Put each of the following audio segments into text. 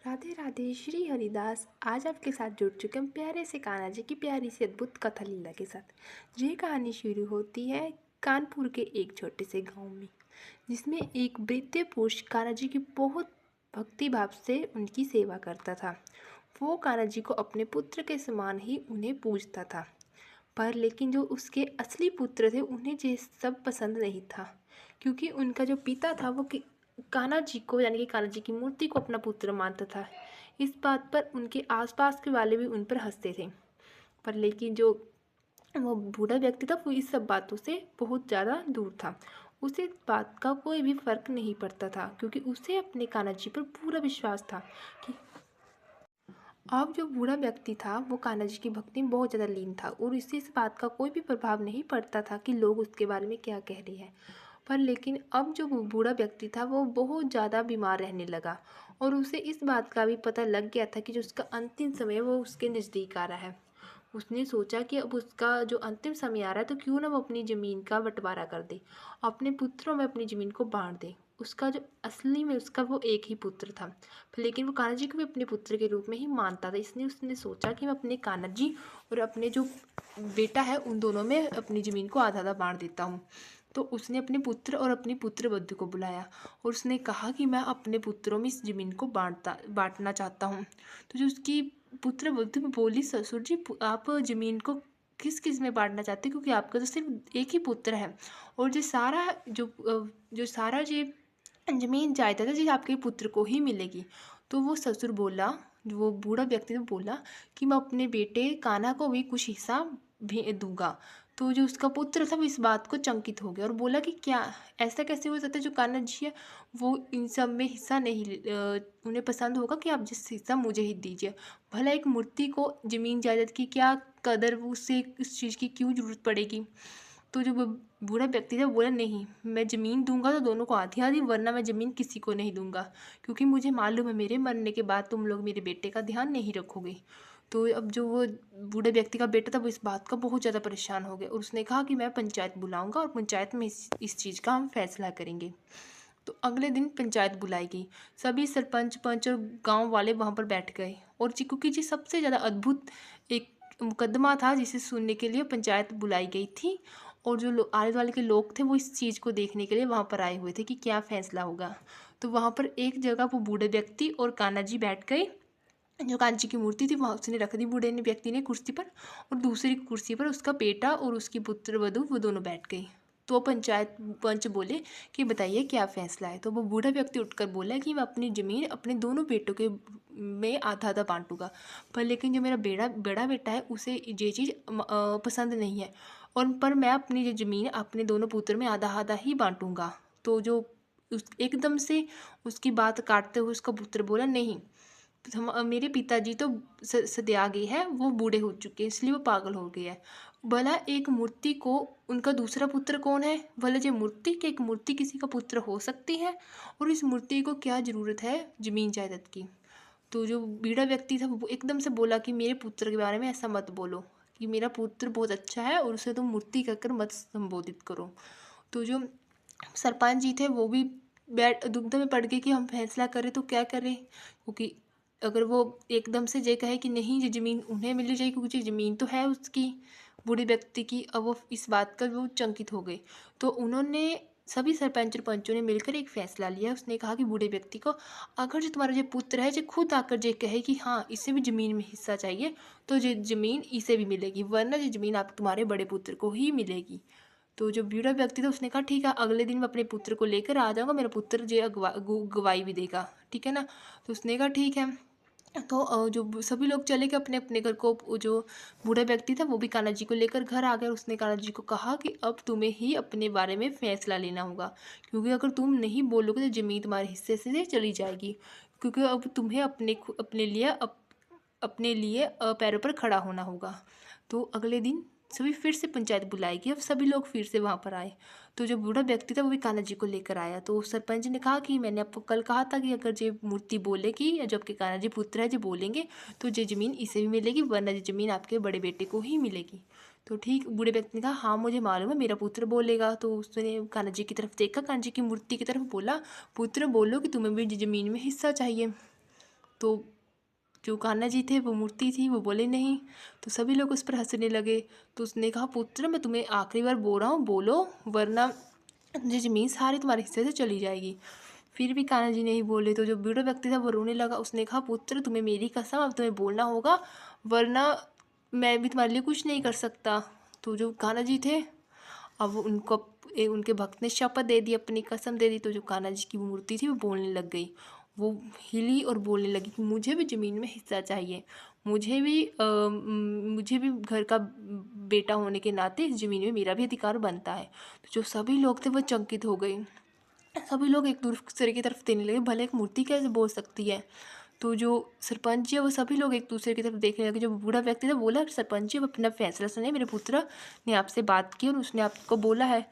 राधे राधे श्री हरिदास। आज आपके साथ जुड़ चुके हम प्यारे से कान्हा जी की प्यारी सी अद्भुत कथा लीला के साथ। ये कहानी शुरू होती है कानपुर के एक छोटे से गांव में, जिसमें एक वृद्ध पुरुष कान्हा जी की बहुत भक्ति भाव से उनकी सेवा करता था। वो कान्हा जी को अपने पुत्र के समान ही उन्हें पूजता था। पर लेकिन जो उसके असली पुत्र थे उन्हें ये सब पसंद नहीं था, क्योंकि उनका जो पिता था वो कान्हा जी को यानी कि कान्हा जी की मूर्ति को अपना पुत्र मानता था। इस बात पर उनके आसपास के वाले भी उन पर हंसते थे। पर लेकिन जो वो बूढ़ा व्यक्ति था वो इस सब बातों से बहुत ज़्यादा दूर था। उसे इस बात का कोई भी फर्क नहीं पड़ता था, क्योंकि उसे अपने कान्हा जी पर पूरा विश्वास था कि अब जो बूढ़ा व्यक्ति था वो कान्हा जी की भक्ति में बहुत ज़्यादा लीन था, और इससे इस बात का कोई भी प्रभाव नहीं पड़ता था कि लोग उसके बारे में क्या कह रहे हैं। पर लेकिन अब जो वो बूढ़ा व्यक्ति था वो बहुत ज़्यादा बीमार रहने लगा, और उसे इस बात का भी पता लग गया था कि जो उसका अंतिम समय है वो उसके नज़दीक आ रहा है। उसने सोचा कि अब उसका जो अंतिम समय आ रहा है तो क्यों ना वो अपनी ज़मीन का बंटवारा कर दे, अपने पुत्रों में अपनी ज़मीन को बांट दे। उसका जो असली में उसका वो एक ही पुत्र था, लेकिन वो कान्हा जी को भी अपने पुत्र के रूप में ही मानता था। इसलिए उसने सोचा कि मैं अपने कान्हा जी और अपने जो बेटा है उन दोनों में अपनी ज़मीन को आधा आधा बांट देता हूँ। तो उसने अपने पुत्र और अपनी पुत्रवधू को बुलाया और उसने कहा कि मैं अपने पुत्रों में इस ज़मीन को बांटना चाहता हूँ। तो जो उसकी पुत्रवधू बोली, ससुर जी आप ज़मीन को किस किस में बांटना चाहते हैं, क्योंकि आपका तो सिर्फ एक ही पुत्र है, और जो सारा ये ज़मीन जायदाद है जी आपके पुत्र को ही मिलेगी। तो वो ससुर बोला, वो बूढ़ा व्यक्ति तो बोला कि मैं अपने बेटे कान्हा को भी कुछ हिस्सा भी दूंगा। तो जो उसका पुत्र था वो इस बात को चंकित हो गया और बोला कि क्या ऐसा कैसे हो सकता है, जो कान्हा जी है वो इन सब में हिस्सा नहीं उन्हें पसंद होगा कि आप जिस हिस्सा मुझे ही दीजिए। भला एक मूर्ति को ज़मीन जायदाद की क्या कदर, वो उससे इस चीज़ की क्यों ज़रूरत पड़ेगी। तो जो वो बूढ़ा व्यक्ति था बोला, नहीं मैं ज़मीन दूंगा तो दोनों को आधी आधी, वरना मैं ज़मीन किसी को नहीं दूंगा, क्योंकि मुझे मालूम है मेरे मरने के बाद तुम लोग मेरे बेटे का ध्यान नहीं रखोगे। तो अब जो वो बूढ़े व्यक्ति का बेटा था वो इस बात का बहुत ज़्यादा परेशान हो गया, और उसने कहा कि मैं पंचायत बुलाऊंगा और पंचायत में इस चीज़ का हम फैसला करेंगे। तो अगले दिन पंचायत बुलाई गई। सभी सरपंच पंच और गांव वाले वहां पर बैठ गए, और क्योंकि जी सबसे ज़्यादा अद्भुत एक मुकदमा था जिसे सुनने के लिए पंचायत बुलाई गई थी, और जो आले दुआले के लोग थे वो इस चीज़ को देखने के लिए वहाँ पर आए हुए थे कि क्या फैसला होगा। तो वहाँ पर एक जगह वो बूढ़े व्यक्ति और कान्हा जी बैठ गए। जो कान्हा जी की मूर्ति थी वहाँ उसने रख दी बूढ़े ने व्यक्ति ने कुर्सी पर, और दूसरी कुर्सी पर उसका बेटा और उसकी पुत्र वधू वो दोनों बैठ गई। तो पंचायत पंच बोले कि बताइए क्या फैसला है। तो वो बूढ़ा व्यक्ति उठकर बोला कि मैं अपनी ज़मीन अपने दोनों बेटों के में आधा आधा बांटूंगा, पर लेकिन जो मेरा बड़ा बेटा है उसे ये चीज़ पसंद नहीं है, और पर मैं अपनी जो ज़मीन अपने दोनों पुत्र में आधा आधा ही बांटूंगा। तो जो उस एकदम से उसकी बात काटते हुए उसका पुत्र बोला, नहीं मेरे पिताजी तो सद्यागे है, वो बूढ़े हो चुके हैं इसलिए वो पागल हो गए हैं। भला एक मूर्ति को उनका दूसरा पुत्र कौन है, भला जो मूर्ति कि एक मूर्ति किसी का पुत्र हो सकती है, और इस मूर्ति को क्या ज़रूरत है ज़मीन जायदाद की। तो जो बूढ़ा व्यक्ति था वो एकदम से बोला कि मेरे पुत्र के बारे में ऐसा मत बोलो, कि मेरा पुत्र बहुत अच्छा है और उसे तुम मूर्ति कहकर मत संबोधित करो। तो जो सरपंच जी थे वो भी दुविधा में पड़ गए कि हम फैसला करें तो क्या करें, क्योंकि अगर वो एकदम से ये कहे कि नहीं ये ज़मीन उन्हें मिलनी चाहिए क्योंकि ज़मीन तो है उसकी बूढ़े व्यक्ति की, अब वो इस बात का वो चंकित हो गए। तो उन्होंने सभी सरपंच और पंचों ने मिलकर एक फैसला लिया। उसने कहा कि बूढ़े व्यक्ति को, अगर जो तुम्हारा जो पुत्र है जो खुद आकर ये कहे कि हाँ इसे भी ज़मीन में हिस्सा चाहिए, तो ये ज़मीन इसे भी मिलेगी, वरना ये ज़मीन आप तुम्हारे बड़े पुत्र को ही मिलेगी। तो जो बूढ़ा व्यक्ति था उसने कहा ठीक है, अगले दिन मैं अपने पुत्र को लेकर आ जाऊँगा, मेरा पुत्र जो गवाही भी देगा, ठीक है ना। तो उसने कहा ठीक है। तो जो सभी लोग चले गए अपने अपने घर को। जो बूढ़ा व्यक्ति था वो भी कान्हा जी को लेकर घर आ गया। उसने कान्हा जी को कहा कि अब तुम्हें ही अपने बारे में फैसला लेना होगा, क्योंकि अगर तुम नहीं बोलोगे तो ज़मीन तुम्हारे हिस्से से चली जाएगी, क्योंकि अब तुम्हें अपने लिए पैरों पर खड़ा होना होगा। तो अगले दिन सभी फिर से पंचायत बुलाई गई। अब सभी लोग फिर से वहाँ पर आए। तो जो बूढ़ा व्यक्ति था वो भी कान्हा जी को लेकर आया। तो सरपंच ने कहा कि मैंने आपको कल कहा था कि अगर ये मूर्ति बोलेगी या जो आपके कान्हा जी पुत्र है जो बोलेंगे तो ये ज़मीन इसे भी मिलेगी, वरना ये ज़मीन आपके बड़े बेटे को ही मिलेगी। तो ठीक बूढ़े व्यक्ति ने कहा हाँ मुझे मालूम है मेरा पुत्र बोलेगा। तो उसने कान्हा जी की तरफ देखा, कान्हा जी की मूर्ति की तरफ बोला, पुत्र बोलो कि तुम्हें भी ज़मीन में हिस्सा चाहिए। तो जो कान्हा जी थे वो मूर्ति थी, वो बोले नहीं। तो सभी लोग उस पर हंसने लगे। तो उसने कहा, पुत्र मैं तुम्हें आखिरी बार बोल रहा हूँ, बोलो, वरना जो ज़मीन सारी तुम्हारे हिस्से से चली जाएगी। फिर भी कान्हा जी नहीं बोले। तो जो बूढ़ा व्यक्ति था वो रोने लगा। उसने कहा, पुत्र तुम्हें मेरी कसम, अब तुम्हें बोलना होगा, वरना मैं भी तुम्हारे लिए कुछ नहीं कर सकता। तो जो कान्हा जी थे, अब उनको उनके भक्त ने शपथ दे दी, अपनी कसम दे दी। तो जो कान्हा जी की मूर्ति थी वो बोलने लग गई। वो हिली और बोलने लगी कि मुझे भी ज़मीन में हिस्सा चाहिए, मुझे भी घर का बेटा होने के नाते इस ज़मीन में मेरा भी अधिकार बनता है। तो जो सभी लोग थे वो चकित हो गए। सभी लोग एक दूसरे की तरफ देखने लगे, भले एक मूर्ति कैसे बोल सकती है। तो जो सरपंच जी है वो सभी लोग एक दूसरे की तरफ देखने लगे। जो बूढ़ा व्यक्ति था बोला, सरपंच जी अब अपना फैसला सुनिए, मेरे पुत्र ने आपसे बात की और उसने आपको बोला है।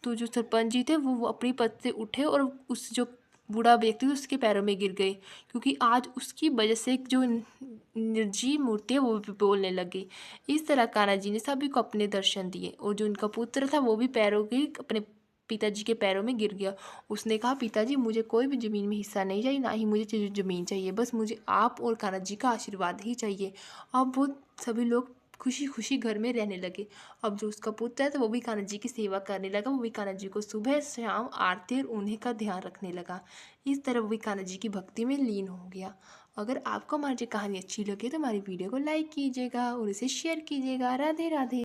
तो जो सरपंच जी थे वो अपनी पद से उठे और उस जो बूढ़ा व्यक्ति था उसके पैरों में गिर गए, क्योंकि आज उसकी वजह से जो निर्जीव मूर्ति है वो भी बोलने लगी। इस तरह कान्हा जी ने सभी को अपने दर्शन दिए और जो उनका पुत्र था वो भी पैरों की अपने पिताजी के पैरों में गिर गया। उसने कहा, पिताजी मुझे कोई भी ज़मीन में हिस्सा नहीं चाहिए, ना ही मुझे ज़मीन चाहिए, बस मुझे आप और कान्हा जी का आशीर्वाद ही चाहिए। अब वो सभी लोग खुशी खुशी घर में रहने लगे। अब जो उसका पुत्र है तो वो भी कान्हा जी की सेवा करने लगा। वो भी कान्हा जी को सुबह शाम आरती और उन्हीं का ध्यान रखने लगा। इस तरह वो भी कान्हा जी की भक्ति में लीन हो गया। अगर आपको हमारी कहानी अच्छी लगे तो हमारी वीडियो को लाइक कीजिएगा और इसे शेयर कीजिएगा। राधे राधे।